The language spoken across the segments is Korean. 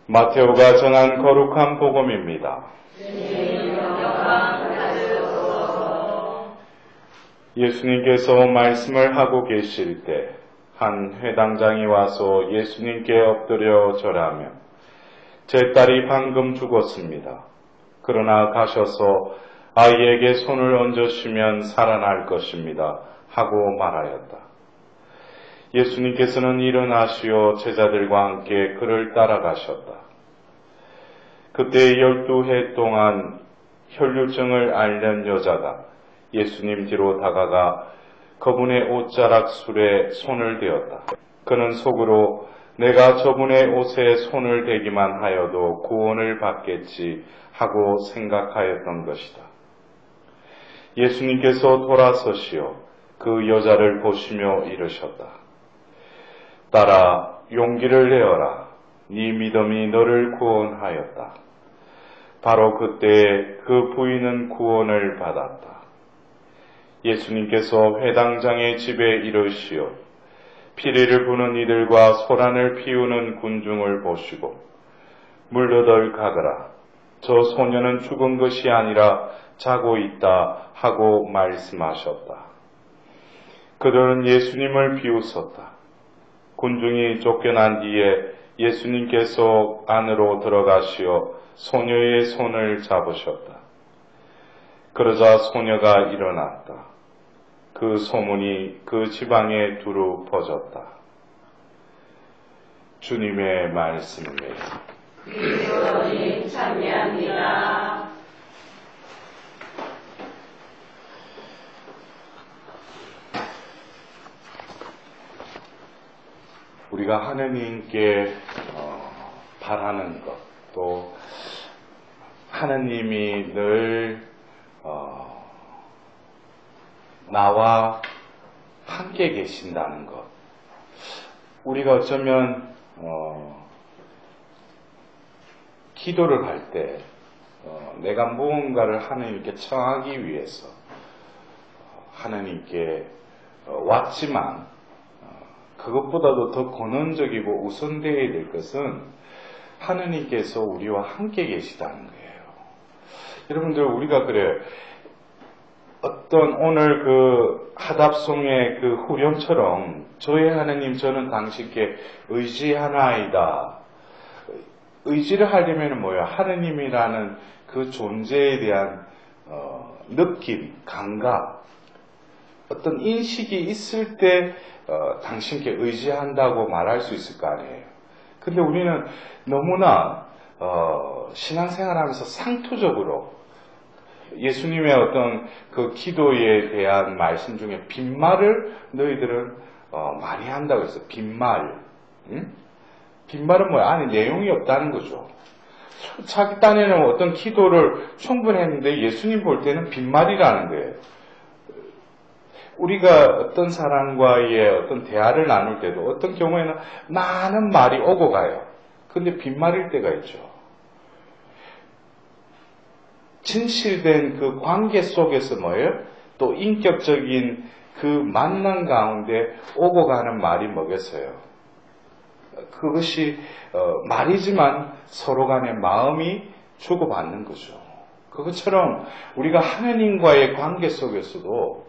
마테오가 전한 거룩한 복음입니다. 예수님께서 말씀을 하고 계실 때 한 회당장이 와서 예수님께 엎드려 절하며 제 딸이 방금 죽었습니다. 그러나 가셔서 아이에게 손을 얹으시면 살아날 것입니다. 하고 말하였다. 예수님께서는 일어나시어 제자들과 함께 그를 따라가셨다. 그때 12해 동안 혈류증을 앓는 여자가 예수님 뒤로 다가가 그분의 옷자락 술에 손을 대었다. 그는 속으로 내가 저분의 옷에 손을 대기만 하여도 구원을 받겠지 하고 생각하였던 것이다. 예수님께서 돌아서시어 그 여자를 보시며 이르셨다. 딸아, 용기를 내어라. 네 믿음이 너를 구원하였다. 바로 그때 그 부인은 구원을 받았다. 예수님께서 회당장의 집에 이르시어 피리를 부는 이들과 소란을 피우는 군중을 보시고 물러들 가거라. 저 소녀는 죽은 것이 아니라 자고 있다 하고 말씀하셨다. 그들은 예수님을 비웃었다. 군중이 쫓겨난 뒤에 예수님께서 안으로 들어가시어 소녀의 손을 잡으셨다. 그러자 소녀가 일어났다. 그 소문이 그 지방에 두루 퍼졌다. 주님의 말씀입니다. 그리스도님 찬미합니다. 우리가 하느님께 바라는 것, 또 하느님이 늘 나와 함께 계신다는 것. 우리가 어쩌면 기도를 할 때 내가 무언가를 하느님께 청하기 위해서 하느님께 왔지만 그것보다도 더 근원적이고 우선되어야 될 것은 하느님께서 우리와 함께 계시다는 거예요. 여러분들, 우리가 그래요. 어떤 오늘 그 하답송의 그 후렴처럼 저의 하느님 저는 당신께 의지하나이다. 의지를 하려면 뭐예요? 하느님이라는 그 존재에 대한 느낌, 감각, 어떤 인식이 있을 때 당신께 의지한다고 말할 수 있을 거 아니에요. 근데 우리는 너무나 신앙생활하면서 상투적으로 예수님의 어떤 그 기도에 대한 말씀 중에 빈말을 너희들은 많이 한다고 했어요. 빈말. 응? 빈말은 뭐야? 안에 내용이 없다는 거죠. 자기 딴에는 어떤 기도를 충분히 했는데 예수님 볼 때는 빈말이라는 거예요. 우리가 어떤 사람과의 어떤 대화를 나눌 때도 어떤 경우에는 많은 말이 오고 가요. 근데 빈말일 때가 있죠. 진실된 그 관계 속에서 뭐예요? 또 인격적인 그 만남 가운데 오고 가는 말이 뭐겠어요? 그것이 말이지만 서로 간의 마음이 주고받는 거죠. 그것처럼 우리가 하느님과의 관계 속에서도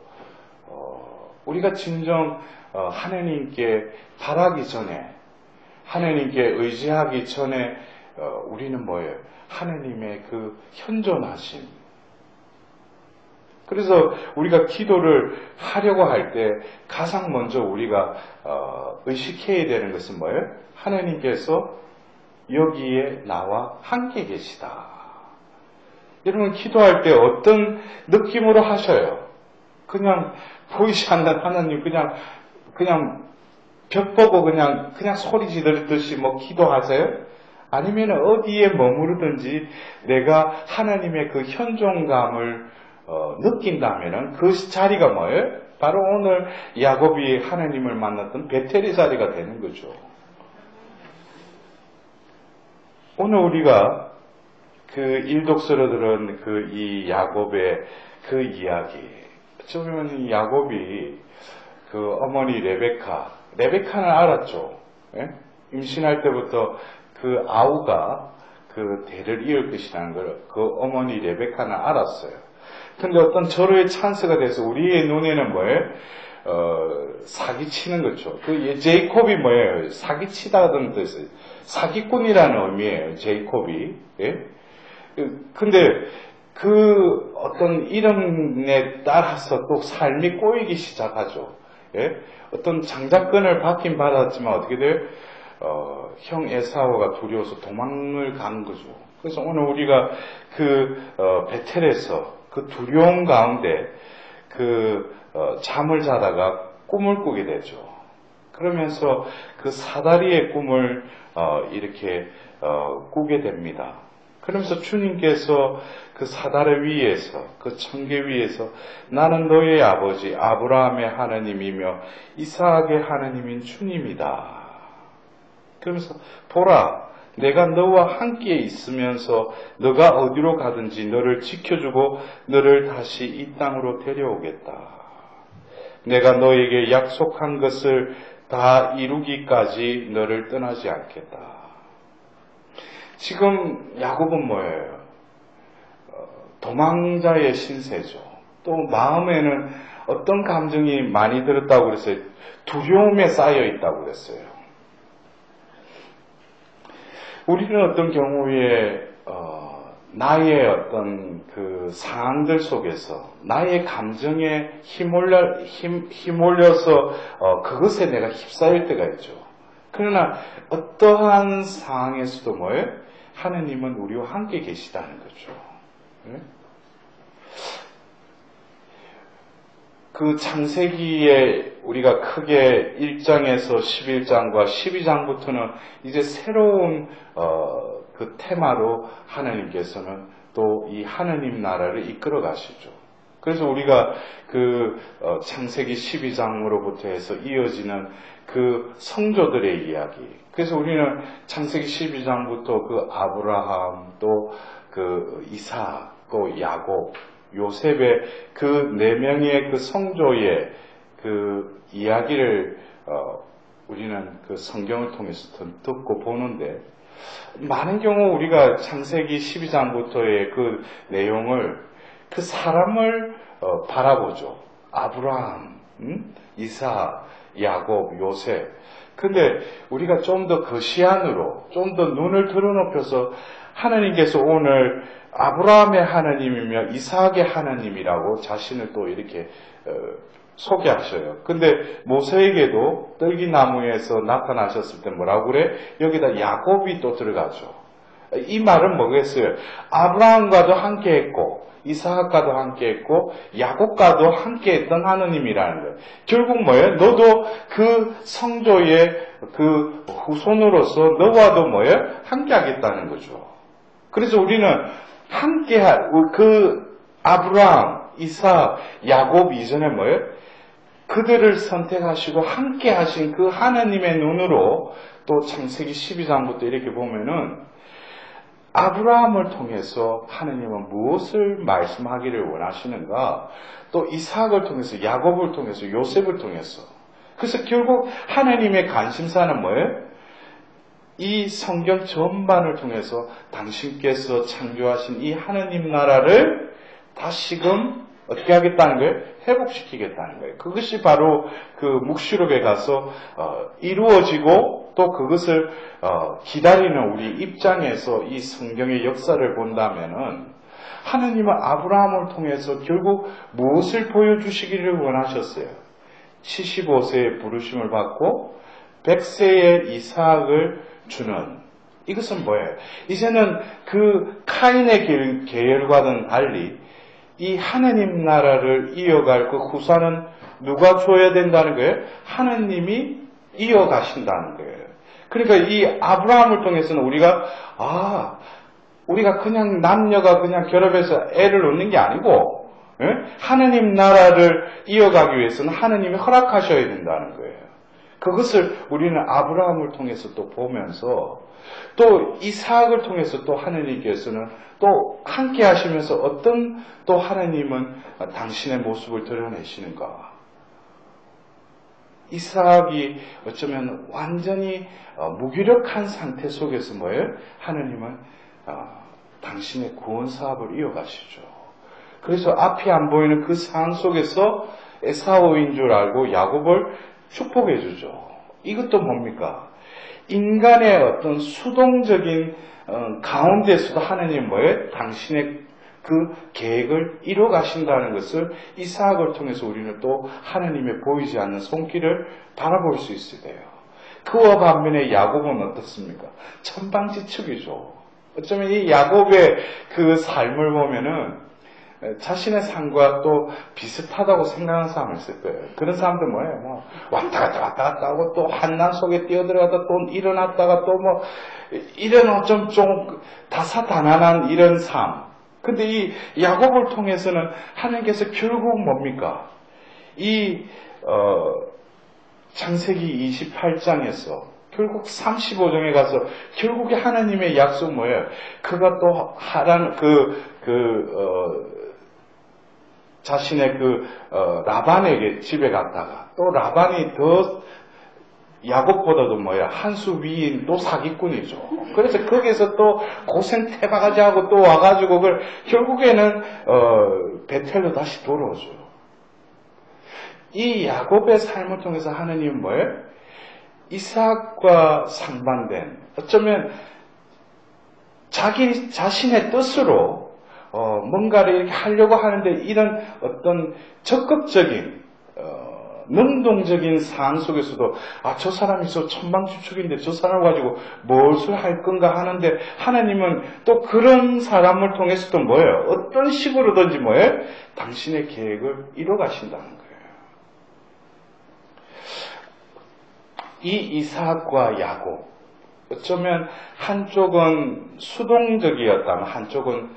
우리가 진정 하느님께 바라기 전에, 하느님께 의지하기 전에 우리는 뭐예요? 하느님의 그 현존하심. 그래서 우리가 기도를 하려고 할 때 가장 먼저 우리가 의식해야 되는 것은 뭐예요? 하느님께서 여기에 나와 함께 계시다. 여러분, 기도할 때 어떤 느낌으로 하셔요? 그냥 보이지 않는 하나님, 그냥 벽 보고 그냥 소리 지르듯이 뭐 기도하세요? 아니면 어디에 머무르든지 내가 하나님의 그 현존감을 느낀다면은 그 자리가 뭐예요? 바로 오늘 야곱이 하나님을 만났던 베텔의 자리가 되는 거죠. 오늘 우리가 그 일독서로 들은 그 이 야곱의 그 이야기, 어쩌면 이 야곱이 그 어머니 레베카는 알았죠. 예? 임신할 때부터 그 아우가 그 대를 이을 것이라는 걸 그 어머니 레베카는 알았어요. 근데 어떤 절호의 찬스가 돼서 우리의 눈에는 뭐예요? 사기치는 거죠. 그 제이콥이 뭐예요? 사기치다는 뜻이에요. 사기꾼이라는 의미예요. 제이콥이. 예? 근데 그 어떤 이름에 따라서 또 삶이 꼬이기 시작하죠. 예? 어떤 장자권을 받긴 받았지만 어떻게 돼요? 형 에사오가 두려워서 도망을 간 거죠. 그래서 오늘 우리가 베텔에서 그 두려움 가운데 잠을 자다가 꿈을 꾸게 되죠. 그러면서 그 사다리의 꿈을 이렇게 꾸게 됩니다. 그러면서 주님께서 그 사다리 위에서, 그 청계 위에서 나는 너의 아버지 아브라함의 하나님이며 이삭의 하나님인 주님이다. 그러면서 보라, 내가 너와 함께 있으면서 너가 어디로 가든지 너를 지켜주고 너를 다시 이 땅으로 데려오겠다. 내가 너에게 약속한 것을 다 이루기까지 너를 떠나지 않겠다. 지금 야곱은 뭐예요? 도망자의 신세죠. 또 마음에는 어떤 감정이 많이 들었다고 그랬어요? 두려움에 쌓여 있다고 그랬어요. 우리는 어떤 경우에 나의 어떤 그 상황들 속에서 나의 감정에 힘몰려서 그것에 내가 휩싸일 때가 있죠. 그러나 어떠한 상황에서도 뭐예요? 하느님은 우리와 함께 계시다는 거죠. 네? 그 창세기에 우리가 크게 1장에서 11장과 12장부터는 이제 새로운 그 테마로 하나님께서는 또 이 하느님 나라를 이끌어 가시죠. 그래서 우리가 창세기 12장으로부터 해서 이어지는 그 성조들의 이야기. 그래서 우리는 창세기 12장부터 그 아브라함, 또 그 이삭, 또 야곱, 요셉의 그 네 명의 그 성조의 그 이야기를 우리는 그 성경을 통해서 듣고 보는데, 많은 경우 우리가 창세기 12장부터의 그 내용을 그 사람을 바라보죠. 아브라함, 이삭, 야곱, 요셉. 근데 우리가 좀 더 거시안으로, 좀 더 눈을 들어높여서 하나님께서 오늘 아브라함의 하나님이며 이삭의 하나님이라고 자신을 또 이렇게 소개하셔요. 근데 모세에게도 떨기나무에서 나타나셨을 때 뭐라고 그래? 여기다 야곱이 또 들어가죠. 이 말은 뭐겠어요? 아브라함과도 함께 했고 이삭과도 함께 했고 야곱과도 함께 했던 하느님이라는 거예요. 결국 뭐예요? 너도 그 성조의 그 후손으로서 너와도 뭐예요? 함께 하겠다는 거죠. 그래서 우리는 함께 그 아브라함, 이삭, 야곱 이전에 뭐예요? 그들을 선택하시고 함께 하신 그 하나님의 눈으로 또 창세기 12장부터 이렇게 보면은 아브라함을 통해서 하나님은 무엇을 말씀하기를 원하시는가? 또 이삭을 통해서, 야곱을 통해서, 요셉을 통해서. 그래서 결국 하나님의 관심사는 뭐예요? 이 성경 전반을 통해서 당신께서 창조하신 이 하나님 나라를 다시금 어떻게 하겠다는 거예요? 회복시키겠다는 거예요. 그것이 바로 그 묵시록에 가서 이루어지고 또 그것을 기다리는 우리 입장에서 이 성경의 역사를 본다면은 하느님은 아브라함을 통해서 결국 무엇을 보여주시기를 원하셨어요? 75세의 부르심을 받고 100세의 이삭을 주는, 이것은 뭐예요? 이제는 그 카인의 계열과는 달리 이 하느님 나라를 이어갈 그 후사는 누가 줘야 된다는 거예요? 하느님이 이어가신다는 거예요. 그러니까 이 아브라함을 통해서는 우리가 그냥 남녀가 그냥 결합해서 애를 낳는 게 아니고, 하느님 나라를 이어가기 위해서는 하느님이 허락하셔야 된다는 거예요. 그것을 우리는 아브라함을 통해서 또 보면서 또 이삭을 통해서 또 하느님께서는 또 함께 하시면서 어떤 또 하나님은 당신의 모습을 드러내시는가. 이삭이 어쩌면 완전히 무기력한 상태 속에서 뭐예요? 하느님은 당신의 구원 사업을 이어가시죠. 그래서 앞이 안 보이는 그 상황 속에서 에사오인 줄 알고 야곱을 축복해 주죠. 이것도 뭡니까? 인간의 어떤 수동적인 가운데서도 하느님 뭐예요? 당신의 그 계획을 이뤄 가신다는 것을 이삭을 통해서 우리는 또 하느님의 보이지 않는 손길을 바라볼 수 있어야 돼요. 그와 반면에 야곱은 어떻습니까? 천방지축이죠. 어쩌면 이 야곱의 그 삶을 보면은 자신의 삶과 또 비슷하다고 생각하는 사람을 있을 거예요. 그런 사람들 뭐예요? 왔다 갔다 하고 또 한난 속에 뛰어들어가다 또 일어났다가 또 이런 좀 다사다난한 이런 삶. 근데 이 야곱을 통해서는 하나님께서 결국 뭡니까? 창세기 28장에서 결국 35장에 가서 결국에 하나님의 약속 뭐예요? 그가 또 자신의 라반에게 집에 갔다가 또 라반이 더 야곱보다도 한 수 위인 또 사기꾼이죠. 그래서 거기서 또 고생 태바가지 하고 또 와가지고 결국에는 베텔로 다시 돌아오죠. 이 야곱의 삶을 통해서 하느님은 뭐예요? 이삭과 상반된 어쩌면 자신의 뜻으로 뭔가를 이렇게 하려고 하는데 이런 어떤 적극적인 능동적인 상황 속에서도 저 사람이 천방지축인데 저 사람을 가지고 무엇을 할 건가 하는데 하나님은 또 그런 사람을 통해서도 뭐예요? 어떤 식으로든지 뭐예요? 당신의 계획을 이뤄 가신다는 거예요. 이 이삭과 야곱 어쩌면 한쪽은 수동적이었다면 한쪽은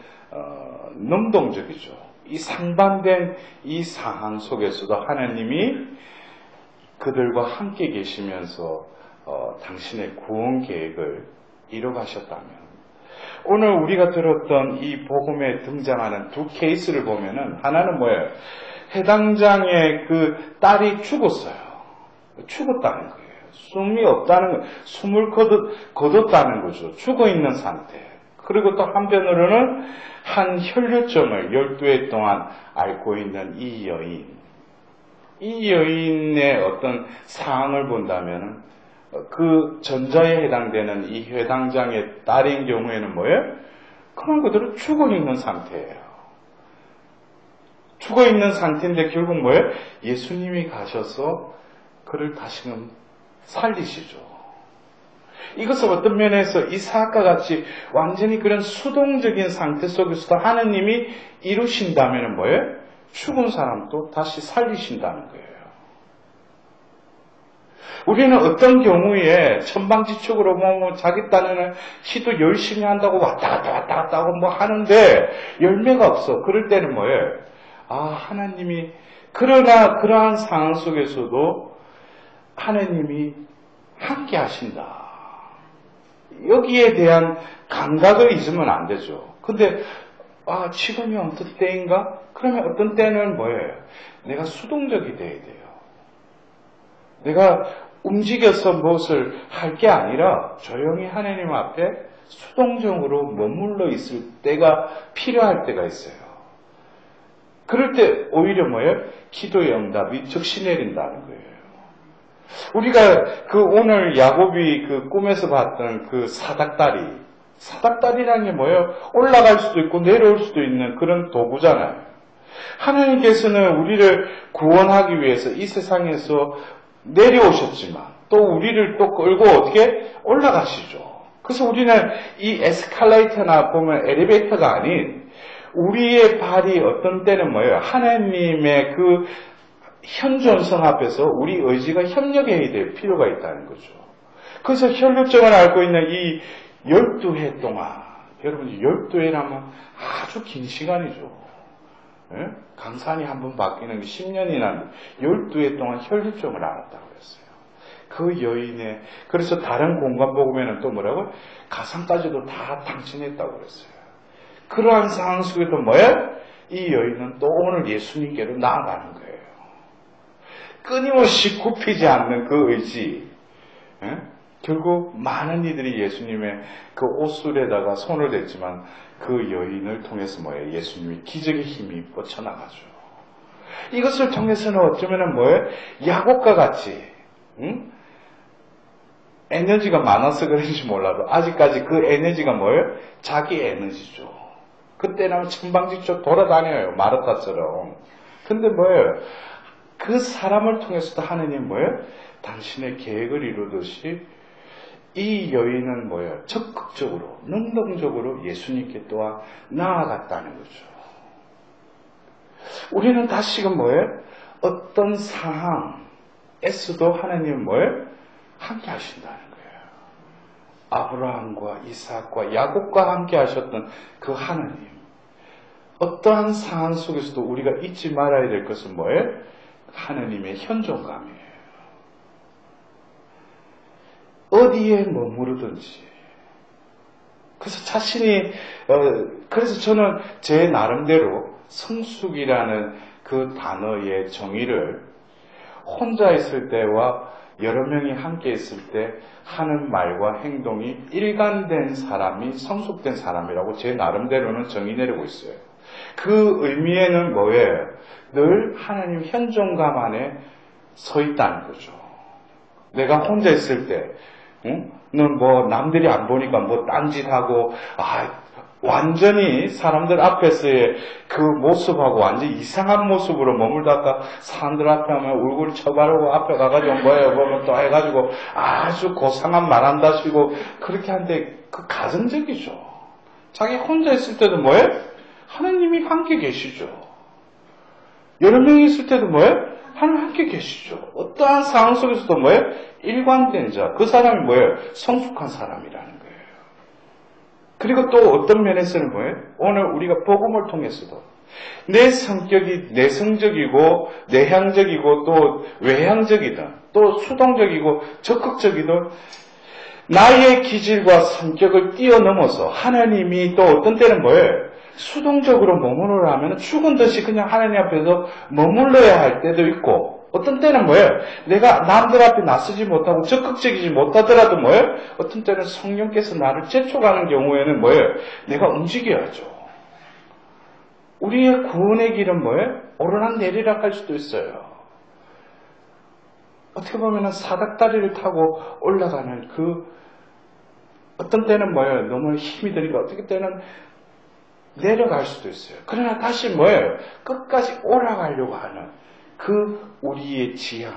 능동적이죠. 이 상반된 이 상황 속에서도 하나님이 그들과 함께 계시면서 당신의 구원 계획을 이뤄가셨다면 오늘 우리가 들었던 이 복음에 등장하는 두 케이스를 보면은 하나는 뭐예요? 해당장의 그 딸이 죽었어요. 죽었다는 거예요. 숨이 없다는 거예요. 숨을 거뒀다는 거죠. 죽어 있는 상태. 그리고 또 한편으로는 한 혈류증을 12해 동안 앓고 있는 이 여인의 어떤 상황을 본다면 그 전자에 해당되는 이 회당장의 딸인 경우에는 뭐예요? 그런 그대로 죽어 있는 상태예요. 죽어 있는 상태인데 결국 뭐예요? 예수님이 가셔서 그를 다시금 살리시죠. 이것은 어떤 면에서 이삭과 같이 완전히 그런 수동적인 상태 속에서도 하느님이 이루신다면 뭐예요? 죽은 사람도 다시 살리신다는 거예요. 우리는 어떤 경우에 천방지축으로 자기 딴에는 기도 열심히 한다고 왔다 갔다 하고 하는데 열매가 없어. 그럴 때는 뭐예요? 하나님이 그러나 그러한 상황 속에서도 하나님이 함께 하신다. 여기에 대한 감각을 잊으면 안 되죠. 근데 지금이 어떤 때인가? 그러면 어떤 때는 뭐예요? 내가 수동적이 돼야 돼요. 내가 움직여서 무엇을 할 게 아니라 조용히 하나님 앞에 수동적으로 머물러 있을 때가 필요할 때가 있어요. 그럴 때 오히려 뭐예요? 기도의 응답이 즉시 내린다는 거예요. 우리가 오늘 야곱이 꿈에서 봤던 사닥다리라는 게 뭐예요? 올라갈 수도 있고 내려올 수도 있는 그런 도구잖아요. 하나님께서는 우리를 구원하기 위해서 이 세상에서 내려오셨지만 또 우리를 또 끌고 어떻게 올라가시죠. 그래서 우리는 이 에스컬레이터나 보면 엘리베이터가 아닌 우리의 발이 어떤 때는 뭐예요? 하나님의 현존성 앞에서 우리 의지가 협력해야 될 필요가 있다는 거죠. 그래서 혈류증을 앓고 있는 이 12해 동안, 여러분 12해라면 아주 긴 시간이죠. 예? 강산이 한번 바뀌는 게 10년이나 12해 동안 혈류증을 앓았다고 그랬어요. 그 여인의, 그래서 다른 공간 복음에는 또 뭐라고? 가상까지도 다 당신했다고 그랬어요. 그러한 상황 속에도 뭐예요? 이 여인은 또 오늘 예수님께로 나아가는 거예요. 끊임없이 굽히지 않는 그 의지. 결국 많은 이들이 예수님의 그 옷술에다가 손을 댔지만 그 여인을 통해서 뭐예요? 예수님이 기적의 힘이 뻗쳐나가죠. 이것을 통해서는 어쩌면 뭐예요? 야곱과 같이 에너지가 많아서 그런지 몰라도 아직까지 그 에너지가 뭐예요? 자기 에너지죠. 그때는 천방지축 돌아다녀요. 마르타처럼. 근데 뭐예요? 그 사람을 통해서도 하느님 뭐예요? 당신의 계획을 이루듯이 이 여인은 뭐예요? 적극적으로, 능동적으로 예수님께 또한 나아갔다는 거죠. 우리는 다시금 뭐예요? 어떤 상황에서도 하나님은 뭐예요? 함께 하신다는 거예요. 아브라함과 이삭과 야곱과 함께 하셨던 그 하나님. 어떠한 상황 속에서도 우리가 잊지 말아야 될 것은 뭐예요? 하나님의 현존감이에요. 어디에 머무르든지. 그래서 자신이, 그래서 저는 제 나름대로 성숙이라는 그 단어의 정의를 혼자 있을 때와 여러 명이 함께 있을 때 하는 말과 행동이 일관된 사람이 성숙된 사람이라고 제 나름대로는 정의 내리고 있어요. 그 의미에는 뭐예요? 늘 하나님 현존감 안에 서 있다는 거죠. 내가 혼자 있을 때, 넌 뭐 남들이 안 보니까 뭐 딴짓하고, 완전히 사람들 앞에서의 그 모습하고 완전히 이상한 모습으로 머물다가 사람들 앞에 하면 얼굴 쳐바르고 앞에 가가지고 뭐예요? 보면 또 해가지고 아주 고상한 말 한다시고 그렇게 하는데 그 가정적이죠. 자기 혼자 있을 때도 뭐예요? 하나님이 함께 계시죠. 여러 명이 있을 때도 뭐예요? 하나님 함께 계시죠. 어떠한 상황 속에서도 뭐예요? 일관된 자. 그 사람이 뭐예요? 성숙한 사람이라는 거예요. 그리고 또 어떤 면에서는 뭐예요? 오늘 우리가 복음을 통해서도 내 성격이 내성적이고 내향적이고 또 외향적이든 또 수동적이고 적극적이든 나의 기질과 성격을 뛰어넘어서 하나님이 또 어떤 때는 뭐예요? 수동적으로 머무르라 하면 죽은 듯이 그냥 하나님 앞에서 머물러야 할 때도 있고 어떤 때는 뭐예요? 내가 남들 앞에 나서지 못하고 적극적이지 못하더라도 뭐예요? 어떤 때는 성령께서 나를 재촉하는 경우에는 뭐예요? 내가 움직여야죠. 우리의 구원의 길은 뭐예요? 오르락 내리락 할 수도 있어요. 어떻게 보면 사닥다리를 타고 올라가는 그 어떤 때는 뭐예요? 너무 힘이 드니까 어떻게 때는 내려갈 수도 있어요. 그러나 다시 뭐예요? 끝까지 올라가려고 하는 그 우리의 지향,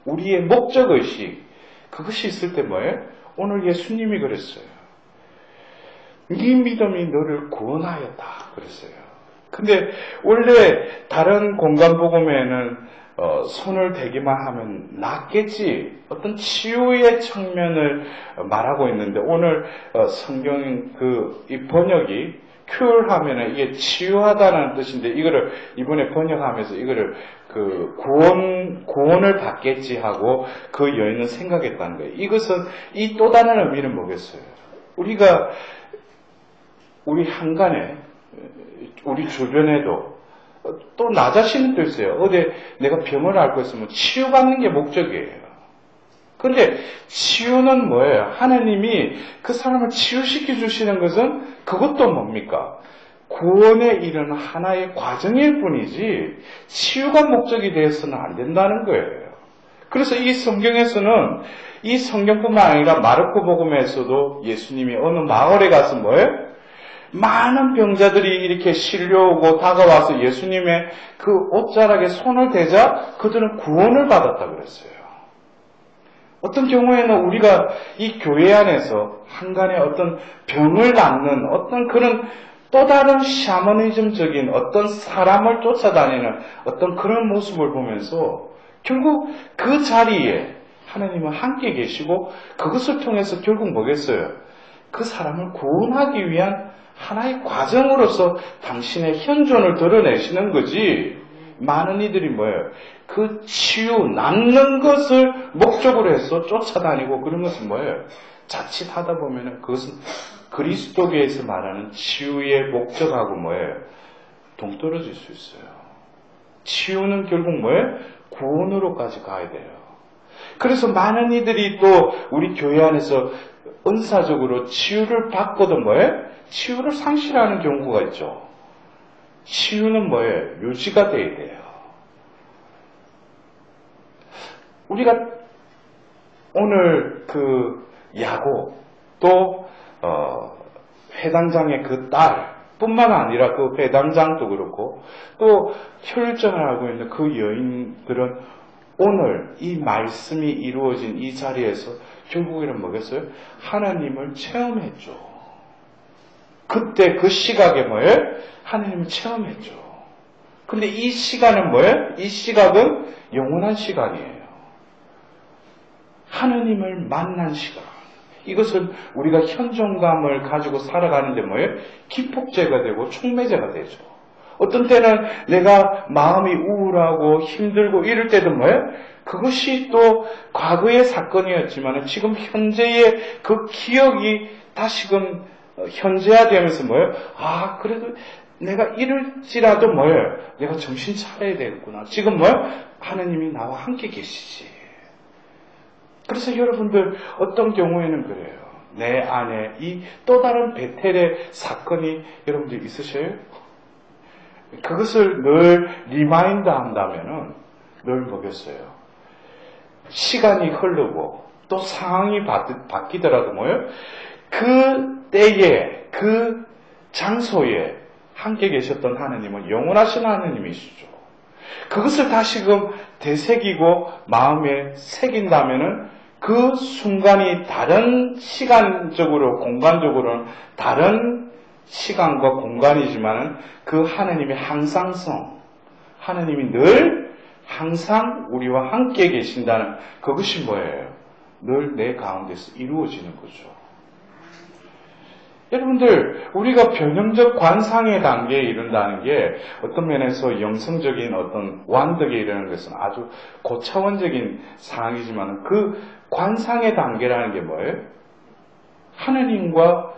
우리의 목적의식, 그것이 있을 때 뭐예요? 오늘 예수님이 그랬어요. 네 믿음이 너를 구원하였다 그랬어요. 근데 원래 다른 공간복음에는 손을 대기만 하면 낫겠지 어떤 치유의 측면을 말하고 있는데 오늘 성경 이 번역이 cure 하면은 이게 치유하다는 뜻인데 이거를 이번에 번역하면서 이거를 그 구원을 받겠지 하고 그 여인은 생각했다는 거예요. 이것은 이 또 다른 의미는 뭐겠어요? 우리가 우리 한간에 우리 주변에도 또 나 자신도 있어요. 어디 내가 병을 앓고 있으면 치유받는 게 목적이에요. 그런데 치유는 뭐예요? 하나님이 그 사람을 치유시켜 주시는 것은 그것도 뭡니까? 구원에 이르는 하나의 과정일 뿐이지 치유가 목적이 되어서는 안 된다는 거예요. 그래서 이 성경에서는 이 성경뿐만 아니라 마르코 복음에서도 예수님이 어느 마을에 가서 뭐예요? 많은 병자들이 이렇게 실려오고 다가와서 예수님의 그 옷자락에 손을 대자 그들은 구원을 받았다 그랬어요. 어떤 경우에는 우리가 이 교회 안에서 한간에 어떤 병을 낫는 어떤 그런 또 다른 샤머니즘적인 어떤 사람을 쫓아다니는 어떤 그런 모습을 보면서 결국 그 자리에 하나님은 함께 계시고 그것을 통해서 결국 뭐겠어요? 그 사람을 구원하기 위한 하나의 과정으로서 당신의 현존을 드러내시는 거지. 많은 이들이 뭐예요? 그 치유, 낫는 것을 목적으로 해서 쫓아다니고 그런 것은 뭐예요? 자칫 하다 보면은 그것은 그리스도교에서 말하는 치유의 목적하고 뭐예요? 동떨어질 수 있어요. 치유는 결국 뭐예요? 구원으로까지 가야 돼요. 그래서 많은 이들이 또 우리 교회 안에서 은사적으로 치유를 받고도 뭐예요? 치유를 상실하는 경우가 있죠. 치유는 뭐예요? 유지가 돼야 돼요. 우리가 오늘 그 야고 또 회당장의 그 딸 뿐만 아니라 그 회당장도 그렇고 또 혈전을 하고 있는 그 여인들은 오늘 이 말씀이 이루어진 이 자리에서 결국에는 뭐겠어요? 하나님을 체험했죠. 그때 그 시각에 뭐예요? 하나님을 체험했죠. 근데 이 시간은 뭐예요? 이 시각은 영원한 시간이에요. 하나님을 만난 시간. 이것은 우리가 현존감을 가지고 살아가는데 뭐예요? 기폭제가 되고 촉매제가 되죠. 어떤 때는 내가 마음이 우울하고 힘들고 이럴 때도 뭐예요? 그것이 또 과거의 사건이었지만 지금 현재의 그 기억이 다시금 현재화되면서 뭐예요? 아, 그래도 내가 이럴지라도 뭐예요? 내가 정신 차려야 되겠구나. 지금 뭐예요? 하나님이 나와 함께 계시지. 그래서 여러분들 어떤 경우에는 그래요. 내 안에 이 또 다른 베텔의 사건이 여러분들 있으셔요? 그것을 늘 리마인드 한다면은 늘 뭐겠어요? 시간이 흐르고 또 상황이 바뀌더라도 뭐예요? 그 때에 그 장소에 함께 계셨던 하나님은 영원하신 하나님이시죠. 그것을 다시금 되새기고 마음에 새긴다면은 그 순간이 다른 시간적으로 공간적으로는 다른 시간과 공간이지만은 그 하나님의 항상성, 하나님이 늘 항상 우리와 함께 계신다는 그것이 뭐예요? 늘 내 가운데서 이루어지는 거죠. 여러분들, 우리가 변형적 관상의 단계에 이른다는 게 어떤 면에서 영성적인 어떤 완덕에 이르는 것은 아주 고차원적인 상황이지만 그 관상의 단계라는 게 뭐예요? 하느님과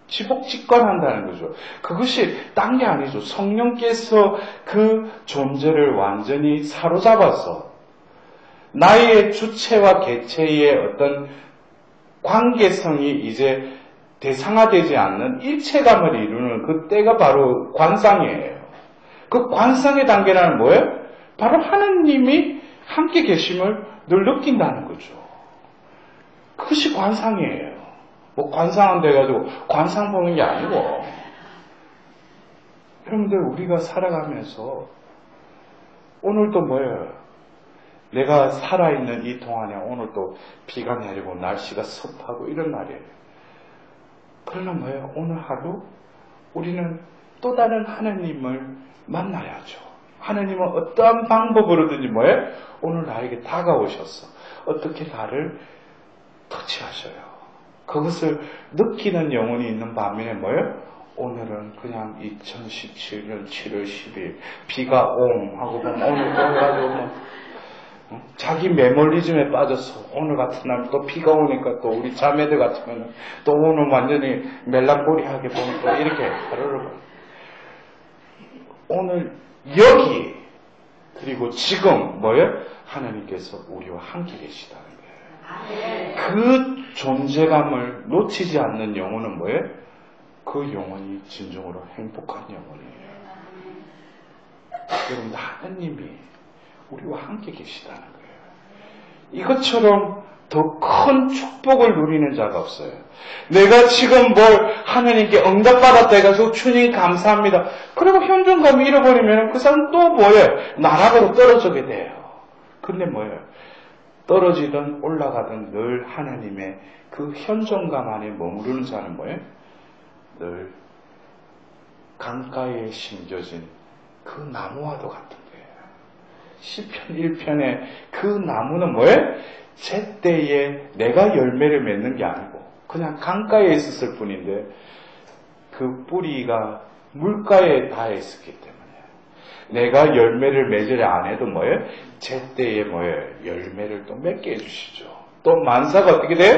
지복직관한다는 거죠. 그것이 딴 게 아니죠. 성령께서 그 존재를 완전히 사로잡아서 나의 주체와 개체의 어떤 관계성이 이제 대상화되지 않는 일체감을 이루는 그 때가 바로 관상이에요. 그 관상의 단계라는 뭐예요? 바로 하느님이 함께 계심을 늘 느낀다는 거죠. 그것이 관상이에요. 뭐 관상은 돼가지고 관상 보는 게 아니고 여러분들 우리가 살아가면서 오늘도 뭐예요? 내가 살아있는 이 동안에 오늘도 비가 내리고 날씨가 습하고 이런 날이에요. 그러나 뭐예요? 오늘 하루 우리는 또 다른 하나님을 만나야죠. 하나님은 어떠한 방법으로든지 뭐예요? 오늘 나에게 다가오셔서 어떻게 나를 터치하셔요. 그것을 느끼는 영혼이 있는 반면에 뭐예요? 오늘은 그냥 2017년 7월 10일 비가 옹 하고 보면 오늘 또 해가지고 뭐 자기 메멀리즘에 빠져서 오늘 같은 날 또 비가 오니까 또 우리 자매들 같으면 또 오늘 완전히 멜랑콜리하게 보면 또 이렇게 하루를 오늘 여기 그리고 지금 뭐예요? 하나님께서 우리와 함께 계시다는 거예요. 그 존재감을 놓치지 않는 영혼은 뭐예요? 그 영혼이 진정으로 행복한 영혼이에요. 여러분 하나님이 우리와 함께 계시다는 거예요. 이것처럼 더 큰 축복을 누리는 자가 없어요. 내가 지금 뭘 하나님께 응답받았다 해가지고 주님 감사합니다. 그리고 현존감을 잃어버리면 그 사람 또 뭐예요? 나락으로 떨어지게 돼요. 근데 뭐예요? 떨어지든 올라가든 늘 하나님의 그 현존감 안에 머무르는 자는 뭐예요? 늘 강가에 심겨진 그 나무와도 같은 거예요. 시편 1편에 그 나무는 뭐예요? 제때에 내가 열매를 맺는 게 아니고 그냥 강가에 있었을 뿐인데 그 뿌리가 물가에 닿아 있었기 때문에 내가 열매를 맺으려 안 해도 뭐예요? 제때에 뭐예요? 열매를 또 맺게 해주시죠. 또 만사가 어떻게 돼요?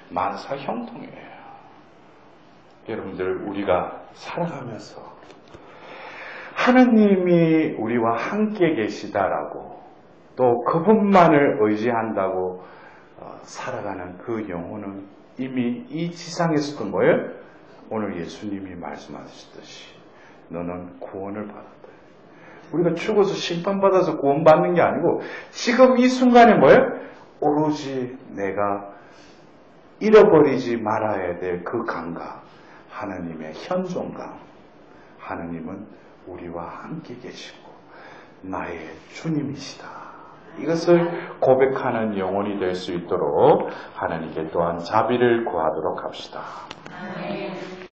만사 형통이에요. 여러분들 우리가 살아가면서 하느님이 우리와 함께 계시다라고 또 그분만을 의지한다고 살아가는 그 영혼은 이미 이 지상에서도 뭐예요? 오늘 예수님이 말씀하셨듯이 너는 구원을 받았다. 우리가 죽어서 심판받아서 구원받는 게 아니고 지금 이 순간에 뭐예요? 오로지 내가 잃어버리지 말아야 될 그 감각, 하느님의 현존감. 하느님은 우리와 함께 계시고 나의 주님이시다. 이것을 고백하는 영혼이 될 수 있도록 하나님께 또한 자비를 구하도록 합시다. 아멘.